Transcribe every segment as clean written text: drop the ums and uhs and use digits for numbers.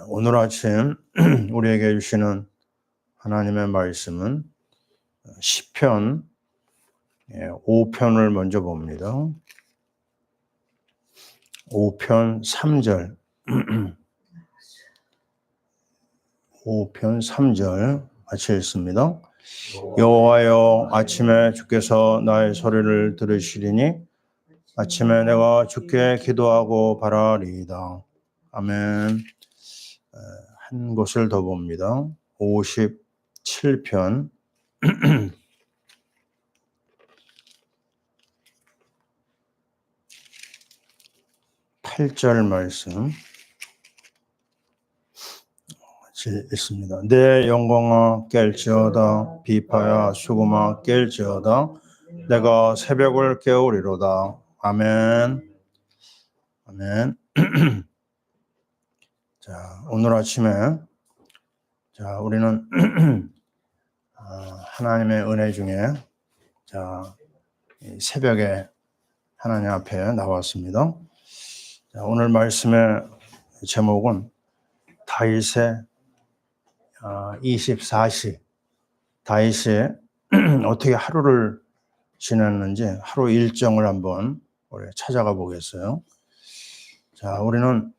오늘 아침 우리에게 주시는 하나님의 말씀은 시편 5편을 먼저 봅니다. 5편 3절 5편 3절 같이 읽습니다. 여호와여, 아침에 주께서 나의 소리를 들으시리니 아침에 내가 주께 기도하고 바라리이다. 아멘. 한 곳을 더 봅니다. 57편 8절 말씀 읽습니다. 내 영광아 깰지어다, 비파야 수금아 깰지어다, 내가 새벽을 깨우리로다. 아멘. 아멘. 자, 오늘 아침에 우리는 하나님의 은혜 중에 새벽에 하나님 앞에 나왔습니다. 자, 오늘 말씀의 제목은 다윗의 24시, 다윗이 어떻게 하루를 지냈는지 하루 일정을 한번 우리 찾아가 보겠어요. 자, 우리는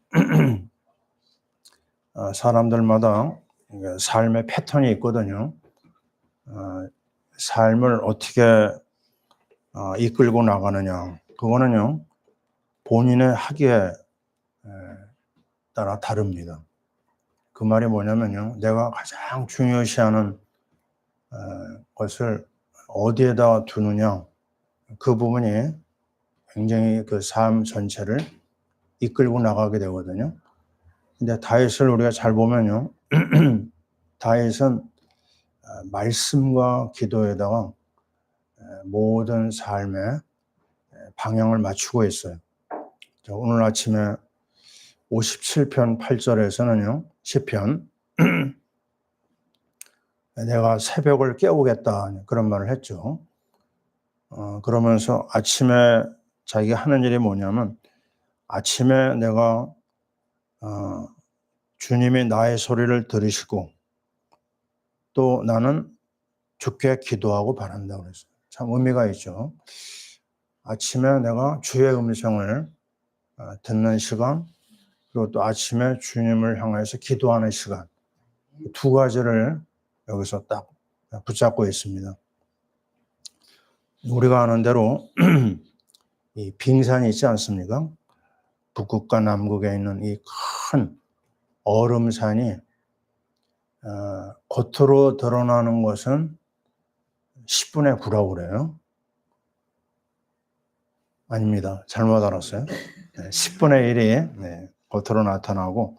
사람들마다 삶의 패턴이 있거든요. 삶을 어떻게 이끌고 나가느냐, 그거는요 본인의 학위에 따라 다릅니다. 그 말이 뭐냐면요, 내가 가장 중요시하는 것을 어디에다 두느냐, 그 부분이 굉장히 그 삶 전체를 이끌고 나가게 되거든요. 근데 다윗을 우리가 잘 보면요, 다윗은 말씀과 기도에다가 모든 삶의 방향을 맞추고 있어요. 오늘 아침에 57편 8절에서는요, 시편 내가 새벽을 깨우겠다 그런 말을 했죠. 그러면서 아침에 자기가 하는 일이 뭐냐면, 아침에 내가 주님이 나의 소리를 들으시고 또 나는 주께 기도하고 바란다고 그랬어요. 참 의미가 있죠. 아침에 내가 주의 음성을 듣는 시간, 그리고 또 아침에 주님을 향해서 기도하는 시간, 두 가지를 여기서 딱 붙잡고 있습니다. 우리가 아는 대로 이 빙산이 있지 않습니까? 북극과 남극에 있는 이 큰 얼음산이 겉으로 드러나는 것은 10분의 9라고 그래요. 아닙니다. 잘못 알았어요. 10분의 1이 겉으로 나타나고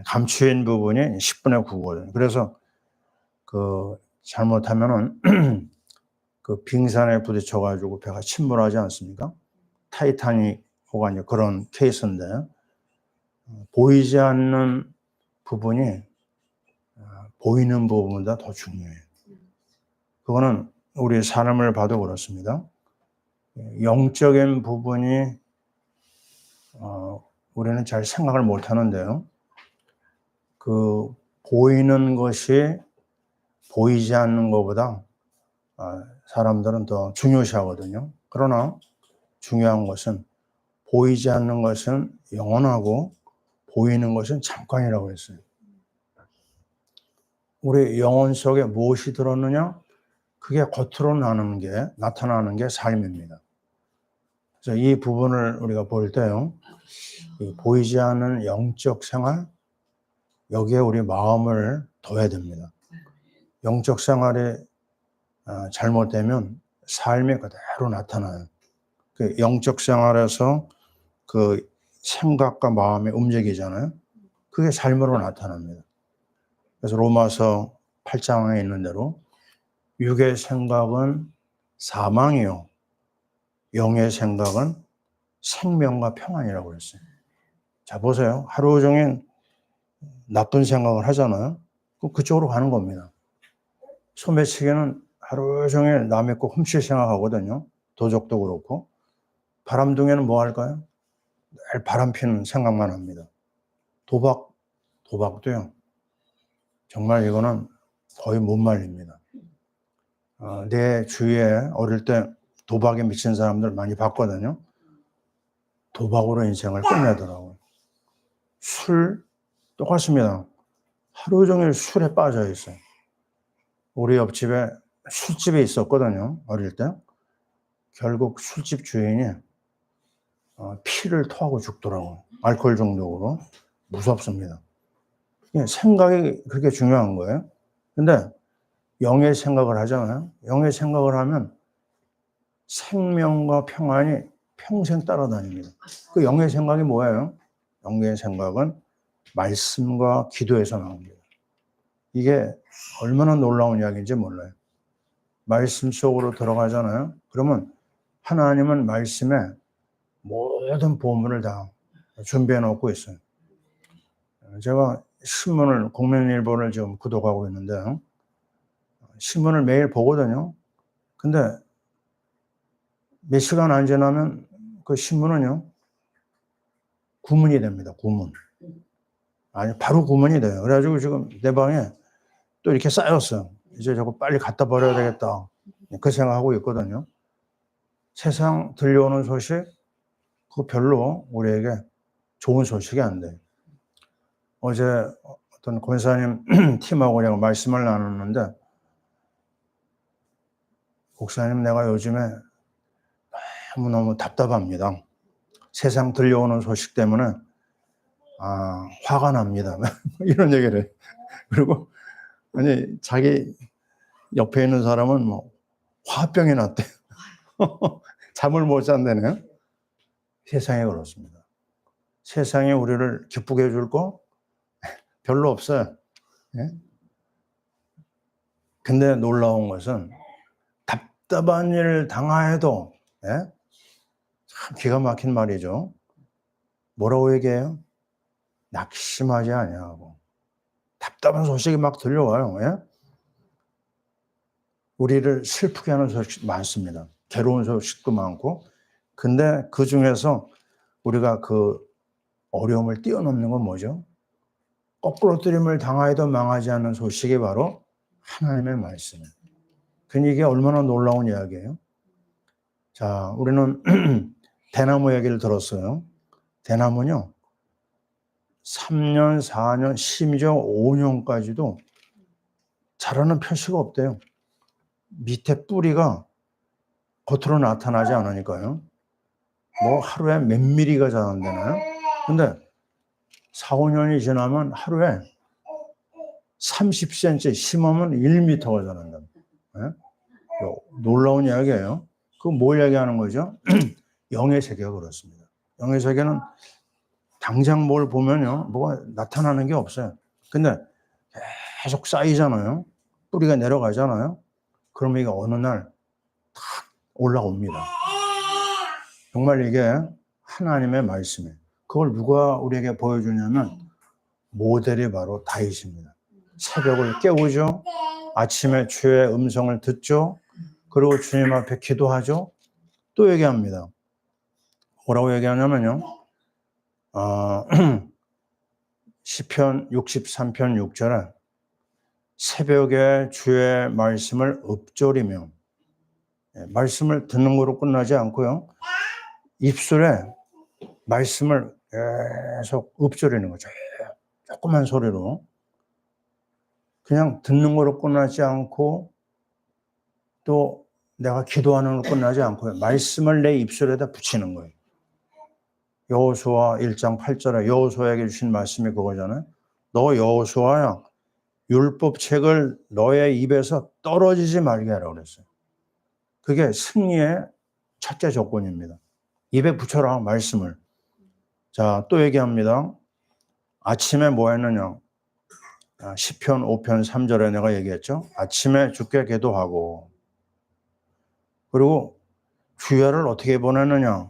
감추인 부분이 10분의 9거든요. 그래서 잘못하면은 그 빙산에 부딪혀가지고 배가 침몰하지 않습니까? 타이타닉 호가 이제 그런 케이스인데, 보이지 않는 부분이 보이는 부분보다 더 중요해요. 그거는 우리 삶을 봐도 그렇습니다. 영적인 부분이 우리는 잘 생각을 못 하는데요. 그 보이는 것이 보이지 않는 것보다 사람들은 더 중요시하거든요. 그러나 중요한 것은 보이지 않는 것은 영원하고 보이는 것은 잠깐이라고 했어요. 우리 영혼 속에 무엇이 들었느냐? 그게 겉으로 나타나는 게 삶입니다. 그래서 이 부분을 우리가 볼 때요, 보이지 않는 영적 생활, 여기에 우리 마음을 둬야 됩니다. 영적 생활이 잘못되면 삶이 그대로 나타나요. 그 영적 생활에서 그 생각과 마음이 움직이잖아요. 그게 삶으로 나타납니다. 그래서 로마서 8장에 있는 대로 육의 생각은 사망이요, 영의 생각은 생명과 평안이라고 했어요. 자, 보세요. 하루 종일 나쁜 생각을 하잖아요. 그쪽으로 가는 겁니다. 소매치기는 하루 종일 남의 거 훔칠 생각하거든요. 도적도 그렇고. 바람둥이는 뭐 할까요? 늘 바람 피는 생각만 합니다. 도박 도박도요. 정말 이거는 거의 못 말립니다. 내 주위에 어릴 때 도박에 미친 사람들 많이 봤거든요. 도박으로 인생을 끝내더라고요. 술 똑같습니다. 하루 종일 술에 빠져 있어요. 우리 옆집에 술집에 있었거든요. 어릴 때. 결국 술집 주인이 피를 토하고 죽더라고요. 알코올 중독으로. 무섭습니다. 생각이 그렇게 중요한 거예요. 근데 영의 생각을 하잖아요. 영의 생각을 하면 생명과 평안이 평생 따라다닙니다. 그 영의 생각이 뭐예요? 영의 생각은 말씀과 기도에서 나옵니다. 이게 얼마나 놀라운 이야기인지 몰라요. 말씀 속으로 들어가잖아요. 그러면 하나님은 말씀에 모든 보물을 다 준비해 놓고 있어요. 제가 신문을, 국민일보를 지금 구독하고 있는데 신문을 매일 보거든요. 근데 몇 시간 안 지나면 그 신문은요, 구문이 됩니다. 구문. 아니, 바로 구문이 돼요. 그래가지고 지금 내 방에 또 이렇게 쌓였어요. 이제 저거 빨리 갖다 버려야 되겠다. 그 생각하고 있거든요. 세상 들려오는 소식, 그거 별로 우리에게 좋은 소식이 안 돼요. 어제 어떤 권사님 팀하고 내가 말씀을 나눴는데, 목사님, 내가 요즘에 너무너무 답답합니다. 세상 들려오는 소식 때문에 화가 납니다. 이런 얘기를 해요. 그리고 아니, 자기 옆에 있는 사람은 뭐 화병이 났대요. 잠을 못 잔다네요. 세상에 그렇습니다. 세상에 우리를 기쁘게 해줄 거 별로 없어요. 예? 근데 놀라운 것은 답답한 일을 당하여도, 예? 참 기가 막힌 말이죠. 뭐라고 얘기해요? 낙심하지 아니하고. 답답한 소식이 막 들려와요. 예? 우리를 슬프게 하는 소식 많습니다. 괴로운 소식도 많고. 근데 그 중에서 우리가 그 어려움을 뛰어넘는 건 뭐죠? 거꾸로뜨림을 당하여도 망하지 않는 소식이 바로 하나님의 말씀이에요. 그러니 이게 얼마나 놀라운 이야기예요. 자, 우리는 대나무 얘기를 들었어요. 대나무는요, 3년, 4년, 심지어 5년까지도 자라는 표시가 없대요. 밑에 뿌리가 겉으로 나타나지 않으니까요. 뭐 하루에 몇 미리가 자란다나요? 근데 4, 5년이 지나면 하루에 30cm, 심하면 1m가 자란다. 네? 놀라운 이야기예요. 그거 뭘 얘기하는 거죠? 영의 세계가 그렇습니다. 영의 세계는 당장 뭘 보면요, 뭐가 나타나는 게 없어요. 근데 계속 쌓이잖아요. 뿌리가 내려가잖아요. 그러면 이게 어느 날 탁 올라옵니다. 정말 이게 하나님의 말씀이에요. 그걸 누가 우리에게 보여주냐면 모델이 바로 다윗입니다. 새벽을 깨우죠. 아침에 주의 음성을 듣죠. 그리고 주님 앞에 기도하죠. 또 얘기합니다. 뭐라고 얘기하냐면요. 시편 63편 6절에 새벽에 주의 말씀을 읊조리며, 말씀을 듣는 거로 끝나지 않고요. 입술에 말씀을 계속 읊조리는 거죠. 조그만 소리로. 그냥 듣는 거로 끝나지 않고 또 내가 기도하는 걸로 끝나지 않고요. 말씀을 내 입술에다 붙이는 거예요. 여호수아 1장 8절에 여호수아에게 주신 말씀이 그거잖아요. 너 여호수아야, 율법책을 너의 입에서 떨어지지 말게 하라고 그랬어요. 그게 승리의 첫째 조건입니다. 입에 붙여라, 말씀을. 자, 또 얘기합니다. 아침에 뭐 했느냐? 시편 5편 3절에 내가 얘기했죠. 아침에 주께 기도하고, 그리고 주야를 어떻게 보내느냐?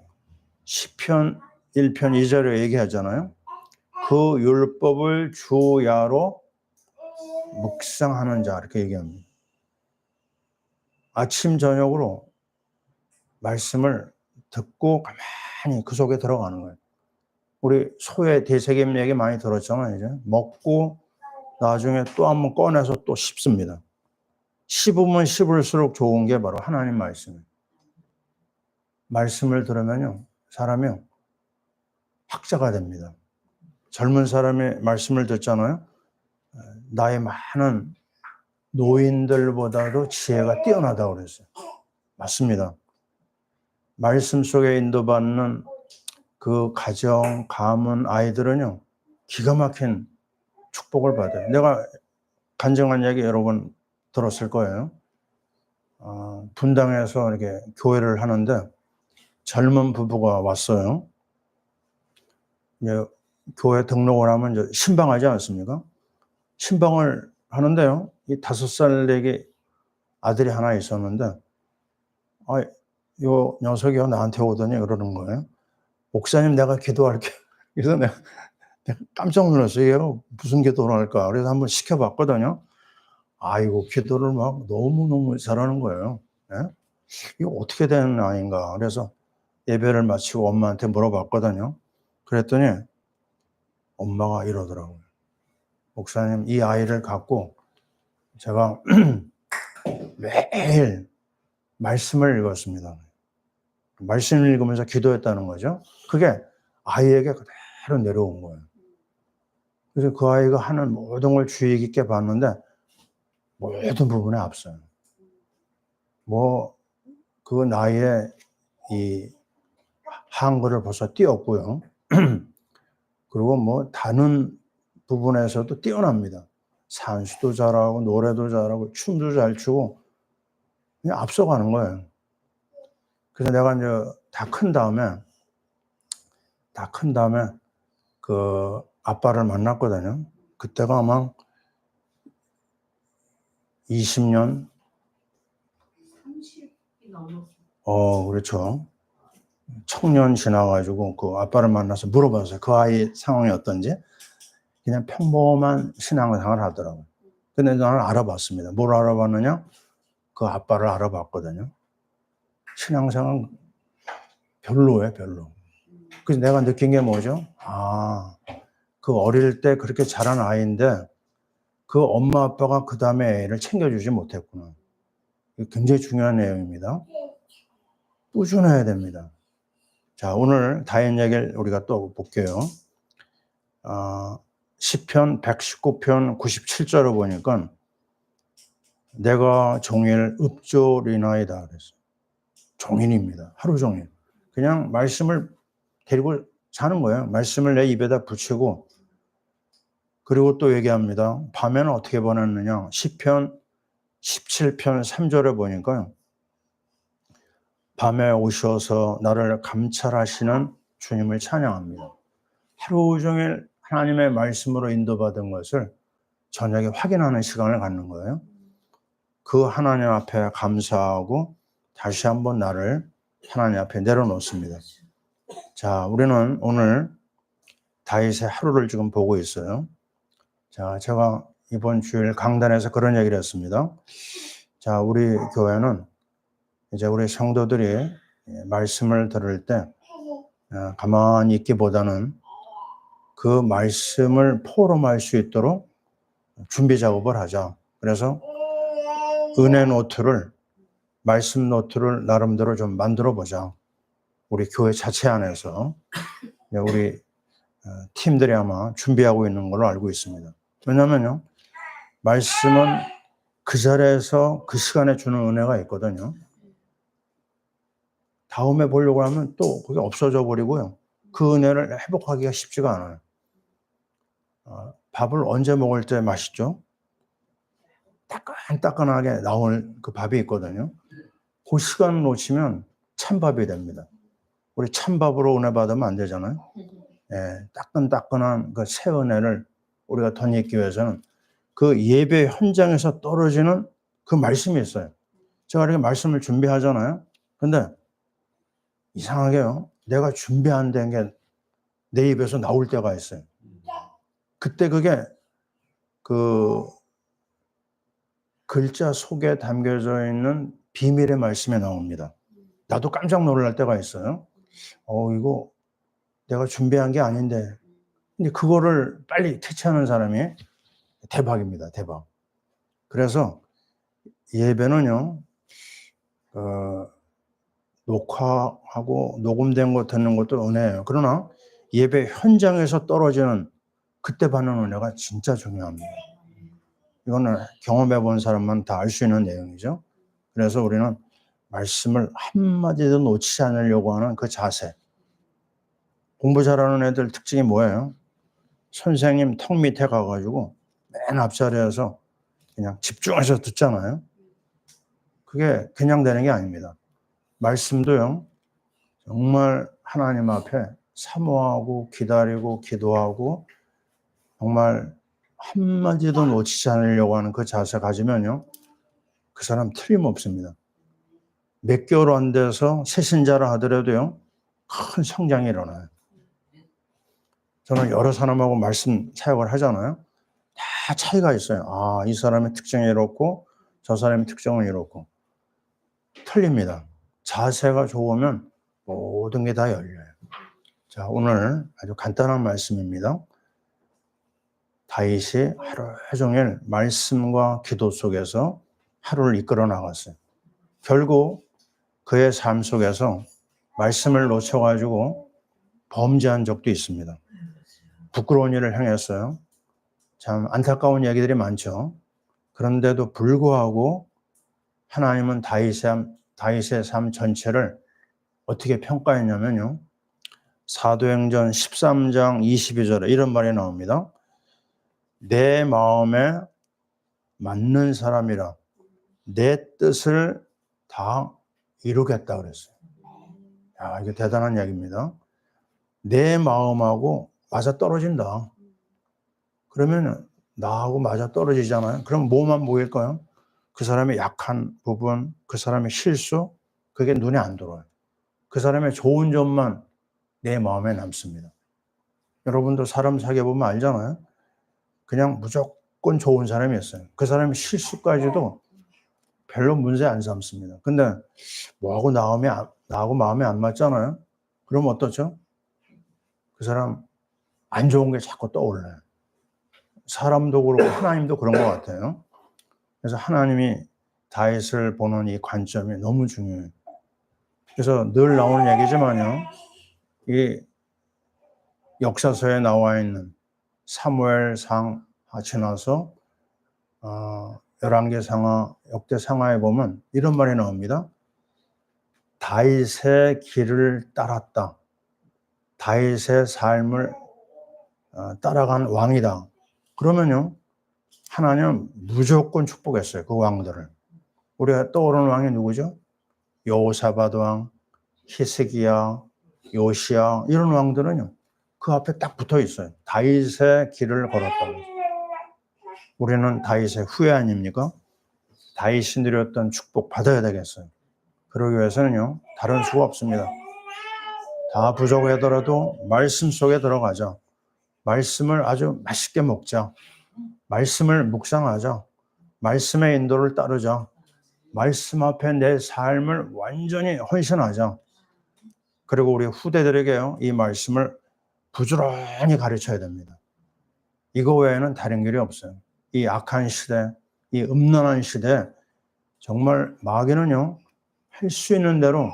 시편 1편 2절에 얘기하잖아요. 그 율법을 주야로 묵상하는 자, 이렇게 얘기합니다. 아침 저녁으로 말씀을 듣고 가만히 그 속에 들어가는 거예요. 우리 소의 대세겜 얘기 많이 들었잖아요. 이제 먹고 나중에 또 한번 꺼내서 또 씹습니다. 씹으면 씹을수록 좋은 게 바로 하나님 말씀이에요. 말씀을 들으면요, 사람이 학자가 됩니다. 젊은 사람이 말씀을 듣잖아요. 나이 많은 노인들보다도 지혜가 뛰어나다고 그랬어요. 맞습니다. 말씀 속에 인도받는 그 가정, 가문, 아이들은요, 기가 막힌 축복을 받아요. 내가 간증한 얘기 여러 번 들었을 거예요. 분당에서 이렇게 교회를 하는데 젊은 부부가 왔어요. 이제 교회 등록을 하면 이제 신방하지 않습니까? 신방을 하는데요. 이 5살 내기 아들이 하나 있었는데, 요 녀석이요 나한테 오더니 그러는 거예요. 목사님, 내가 기도할게. 그래서 내가 깜짝 놀랐어요. 얘가 무슨 기도를 할까? 그래서 한번 시켜봤거든요. 아이고, 기도를 막 너무너무 잘하는 거예요. 예? 이거 어떻게 된 아이인가? 그래서 예배를 마치고 엄마한테 물어봤거든요. 그랬더니 엄마가 이러더라고요. 목사님, 이 아이를 갖고 제가 매일 말씀을 읽었습니다. 말씀을 읽으면서 기도했다는 거죠. 그게 아이에게 그대로 내려온 거예요. 그래서 그 아이가 하는 모든 걸 주의 깊게 봤는데 모든 부분에 앞서요. 그 나이에 이 한글을 벌써 띄웠고요. 그리고 다른 부분에서도 뛰어납니다. 산수도 잘하고 노래도 잘하고 춤도 잘 추고 그냥 앞서가는 거예요. 그래서 내가 이제 다 큰 다음에 그 아빠를 만났거든요. 그때가 아마 20년 30이 넘었어요. 그렇죠. 청년 지나가지고 그 아빠를 만나서 물어봤어요. 그 아이 상황이 어떤지. 그냥 평범한 신앙생활을 하더라고요. 근데 나는 알아봤습니다. 뭘 알아봤느냐? 그 아빠를 알아봤거든요. 신앙생활 별로예요, 별로. 그래서 내가 느낀 게 뭐죠? 그 어릴 때 그렇게 자란 아이인데 그 엄마 아빠가 그 다음에 애를 챙겨주지 못했구나. 이게 굉장히 중요한 내용입니다. 꾸준해야 됩니다. 자, 오늘 다인 얘기를 우리가 또 볼게요. 시편 119편 97절을 보니까 내가 종일 읍조리나이다 그랬어요. 종일입니다. 하루 종일. 그냥 말씀을 데리고 사는 거예요. 말씀을 내 입에다 붙이고 그리고 또 얘기합니다. 밤에는 어떻게 보냈느냐. 시편 17편 3절에 보니까 밤에 오셔서 나를 감찰하시는 주님을 찬양합니다. 하루 종일 하나님의 말씀으로 인도받은 것을 저녁에 확인하는 시간을 갖는 거예요. 그 하나님 앞에 감사하고 다시 한번 나를 하나님 앞에 내려놓습니다. 자, 우리는 오늘 다윗의 하루를 지금 보고 있어요. 자, 제가 이번 주일 강단에서 그런 얘기를 했습니다. 자, 우리 교회는 이제 우리 성도들이 말씀을 들을 때 가만히 있기보다는 그 말씀을 포럼할 수 있도록 준비 작업을 하자. 그래서 은혜 노트를, 말씀 노트를 나름대로 좀 만들어 보자. 우리 교회 자체 안에서 우리 팀들이 아마 준비하고 있는 걸로 알고 있습니다. 왜냐면요, 말씀은 그 자리에서 그 시간에 주는 은혜가 있거든요. 다음에 보려고 하면 또 그게 없어져 버리고요. 그 은혜를 회복하기가 쉽지가 않아요. 밥을 언제 먹을 때 맛있죠? 따끈따끈하게 나올 그 밥이 있거든요. 그 시간을 놓치면 찬밥이 됩니다. 우리 찬밥으로 은혜 받으면 안 되잖아요. 따끈따끈한 그 새 은혜를 우리가 덧입기 위해서는 그 예배 현장에서 떨어지는 그 말씀이 있어요. 제가 이렇게 말씀을 준비하잖아요. 근데 이상하게요. 내가 준비 안 된 게 내 입에서 나올 때가 있어요. 그때 그게 그 글자 속에 담겨져 있는 비밀의 말씀이 나옵니다. 나도 깜짝 놀랄 때가 있어요. 이거 내가 준비한 게 아닌데. 근데 그거를 빨리 캐치하는 사람이 대박입니다. 대박. 그래서 예배는요, 녹화하고 녹음된 거 듣는 것도 은혜예요. 그러나 예배 현장에서 떨어지는 그때 받는 은혜가 진짜 중요합니다. 이거는 경험해 본 사람만 다 알 수 있는 내용이죠. 그래서 우리는 말씀을 한마디도 놓치지 않으려고 하는 그 자세. 공부 잘하는 애들 특징이 뭐예요? 선생님 턱 밑에 가가지고 맨 앞자리에서 그냥 집중해서 듣잖아요. 그게 그냥 되는 게 아닙니다. 말씀도요, 정말 하나님 앞에 사모하고 기다리고 기도하고 정말 한마디도 놓치지 않으려고 하는 그 자세 가지면요, 그 사람 틀림없습니다. 몇 개월 안 돼서 새신자라 하더라도요, 큰 성장이 일어나요. 저는 여러 사람하고 말씀 사역을 하잖아요. 다 차이가 있어요. 아, 이 사람의 특징이 이렇고 저 사람의 특징은 이렇고. 틀립니다. 자세가 좋으면 모든 게 다 열려요. 자, 오늘 아주 간단한 말씀입니다. 다윗이 하루 종일 말씀과 기도 속에서 하루를 이끌어 나갔어요. 결국 그의 삶 속에서 말씀을 놓쳐가지고 범죄한 적도 있습니다. 부끄러운 일을 행했어요. 참 안타까운 얘기들이 많죠. 그런데도 불구하고 하나님은 다윗의 삶 전체를 어떻게 평가했냐면요. 사도행전 13장 22절에 이런 말이 나옵니다. 내 마음에 맞는 사람이라 내 뜻을 다 이루겠다 그랬어요. 야, 이게 대단한 이야기입니다. 내 마음하고 맞아 떨어진다. 그러면 나하고 맞아 떨어지잖아요. 그럼 뭐만 보일까요? 그 사람의 약한 부분, 그 사람의 실수, 그게 눈에 안 들어와요. 그 사람의 좋은 점만 내 마음에 남습니다. 여러분도 사람 사귀어보면 알잖아요. 그냥 무조건 좋은 사람이 있어요. 그 사람의 실수까지도 별로 문제 안 삼습니다. 근데 뭐하고 나하고 마음에 안 맞잖아요. 그럼 어떻죠? 그 사람 안 좋은 게 자꾸 떠올라요. 사람도 그렇고 하나님도 그런 것 같아요. 그래서 하나님이 다윗을 보는 이 관점이 너무 중요해요. 그래서 늘 나오는 얘기지만요. 이 역사서에 나와 있는 사무엘상 지나서 열왕기상하, 역대상하에 보면 이런 말이 나옵니다. 다윗의 길을 따랐다. 다윗의 삶을 따라간 왕이다. 그러면요, 하나님은 무조건 축복했어요. 그 왕들을. 우리가 떠오르는 왕이 누구죠? 여호사밧 왕, 히스기야, 요시야 이런 왕들은요. 그 앞에 딱 붙어 있어요. 다윗의 길을 걸었다고. 우리는 다윗의 후예 아닙니까? 다윗이 누렸던 축복 받아야 되겠어요. 그러기 위해서는요. 다른 수가 없습니다. 다 부족하더라도 말씀 속에 들어가자. 말씀을 아주 맛있게 먹자. 말씀을 묵상하자. 말씀의 인도를 따르자. 말씀 앞에 내 삶을 완전히 헌신하자. 그리고 우리 후대들에게요. 이 말씀을 부지런히 가르쳐야 됩니다. 이거 외에는 다른 길이 없어요. 이 악한 시대, 이 음란한 시대 정말 마귀는요. 할 수 있는 대로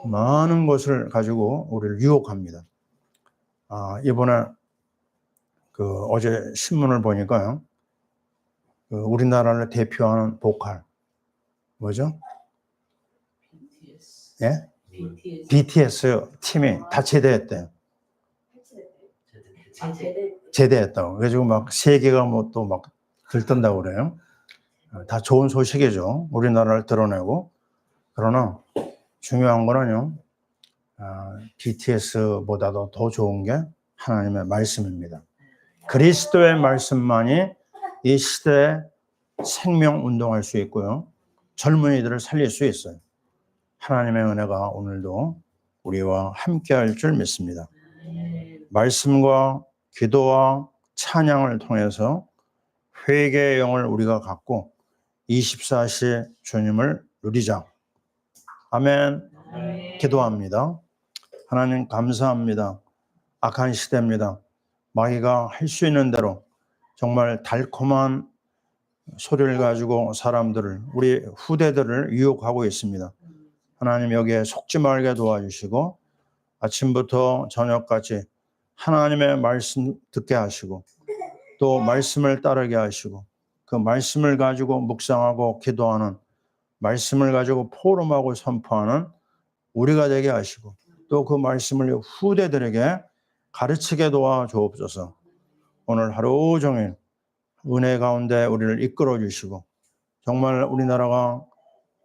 많은 것을 가지고 우리를 유혹합니다. 이번에 어제 신문을 보니까요. 우리나라를 대표하는 보컬 뭐죠? 예? BTS 팀이 다 제대했대요. 제대했다고. 그래가지고 막 세계가 뭐 또 막 들뜬다고 그래요. 다 좋은 소식이죠. 우리나라를 드러내고. 그러나 중요한 거는요. BTS보다도 더 좋은 게 하나님의 말씀입니다. 그리스도의 말씀만이 이 시대에 생명 운동할 수 있고요. 젊은이들을 살릴 수 있어요. 하나님의 은혜가 오늘도 우리와 함께할 줄 믿습니다. 말씀과 기도와 찬양을 통해서 회개의 영을 우리가 갖고 24시 주님을 누리자. 아멘. 기도합니다. 하나님 감사합니다. 악한 시대입니다. 마귀가 할 수 있는 대로 정말 달콤한 소리를 가지고 사람들을, 우리 후대들을 유혹하고 있습니다. 하나님 여기에 속지 말게 도와주시고 아침부터 저녁까지 하나님의 말씀 듣게 하시고 또 말씀을 따르게 하시고 그 말씀을 가지고 묵상하고 기도하는, 말씀을 가지고 포럼하고 선포하는 우리가 되게 하시고 또 그 말씀을 후대들에게 가르치게 도와주옵소서. 오늘 하루 종일 은혜 가운데 우리를 이끌어 주시고 정말 우리나라가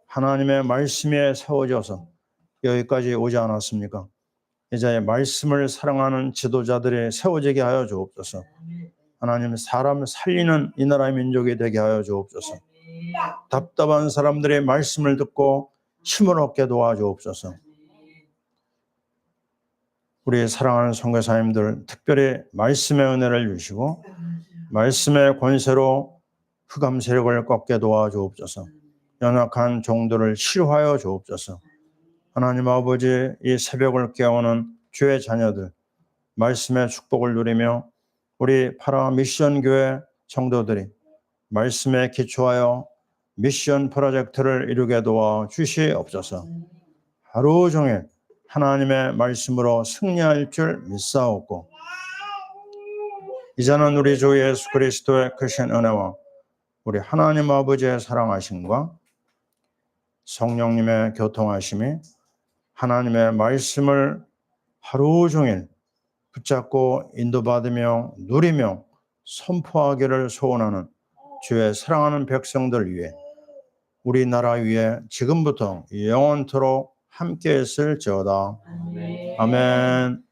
하나님의 말씀에 세워져서 여기까지 오지 않았습니까? 이제 말씀을 사랑하는 지도자들이 세워지게 하여 주옵소서. 하나님 사람 살리는 이 나라의 민족이 되게 하여 주옵소서. 답답한 사람들의 말씀을 듣고 힘을 얻게 도와주옵소서. 우리 사랑하는 선교사님들 특별히 말씀의 은혜를 주시고 말씀의 권세로 흑암 세력을 꺾게 도와주옵소서. 연약한 종들을 치유하여 주옵소서. 하나님 아버지, 이 새벽을 깨우는 주의 자녀들 말씀의 축복을 누리며 우리 파라 미션 교회 성도들이 말씀에 기초하여 미션 프로젝트를 이루게 도와 주시옵소서. 하루 종일 하나님의 말씀으로 승리할 줄 믿사옵고 이제는 우리 주 예수 그리스도의 크신 은혜와 우리 하나님 아버지의 사랑하심과 성령님의 교통하심이 하나님의 말씀을 하루 종일 붙잡고 인도받으며 누리며 선포하기를 소원하는 주의 사랑하는 백성들 위해 우리나라 위에 지금부터 영원토록 함께 있을지어다. 아멘.